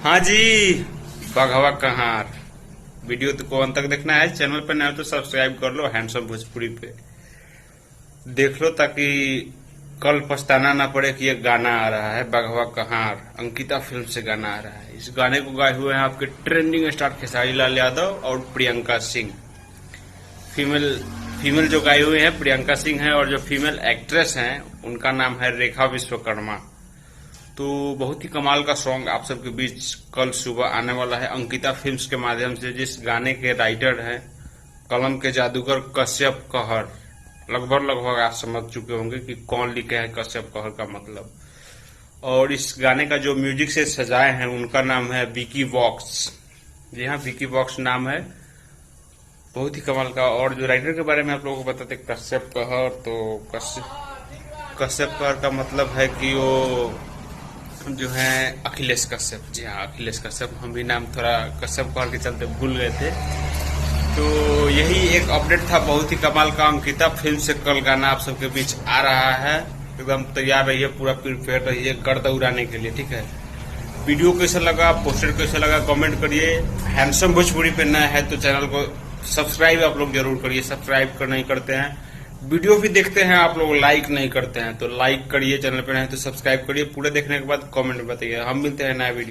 हाँ जी, बघवा कहार। वीडियो को अंत तक देखना है। चैनल पे नया हो तो सब्सक्राइब कर लो। हैंडसम भोजपुरी पे देख लो ताकि कल पछताना ना पड़े कि ये गाना आ रहा है बघवा कहार। अंकिता फिल्म से गाना आ रहा है। इस गाने को गाए हुए हैं आपके ट्रेंडिंग स्टार खेसारी लाल यादव और प्रियंका सिंह। फीमेल जो गाए हुए हैं प्रियंका सिंह है और जो फीमेल एक्ट्रेस हैं उनका नाम है रेखा विश्वकर्मा। तो बहुत ही कमाल का सॉन्ग आप सबके बीच कल सुबह आने वाला है अंकिता फिल्म्स के माध्यम से, जिस गाने के राइटर हैं कलम के जादूगर कश्यप कहर। लगभग आप समझ चुके होंगे कि कौन लिखे हैं कश्यप कहर का मतलब। और इस गाने का जो म्यूजिक से सजाए हैं उनका नाम है विकी वॉक्स। जी हाँ, विकी वॉक्स नाम है, बहुत ही कमाल का। और जो राइटर के बारे में आप लोगों को बताते कश्यप कहर, तो कश्यप कहर का मतलब है कि वो जो है अखिलेश कश्यप। जी हाँ, अखिलेश कश्यप। हम भी नाम थोड़ा कश्यप कहर के चलते भूल गए थे। तो यही एक अपडेट था बहुत ही कमाल का। अंकिता फिल्म से कल गाना आप सबके बीच आ रहा है। एकदम तैयार रहिए, पूरा प्रिपेयर रहिए गर्द उड़ाने के लिए, ठीक है। वीडियो कैसा लगा, पोस्टर कैसा लगा, कमेंट करिए। हैंडसम भोजपुरी पे नया है तो चैनल को सब्सक्राइब आप लोग जरूर करिए। सब्सक्राइब कर नहीं करते हैं, वीडियो भी देखते हैं आप लोग, लाइक नहीं करते हैं तो लाइक करिए। चैनल पे नहीं तो सब्सक्राइब करिए। पूरे देखने के बाद कमेंट में बताइए। हम मिलते हैं नया वीडियो।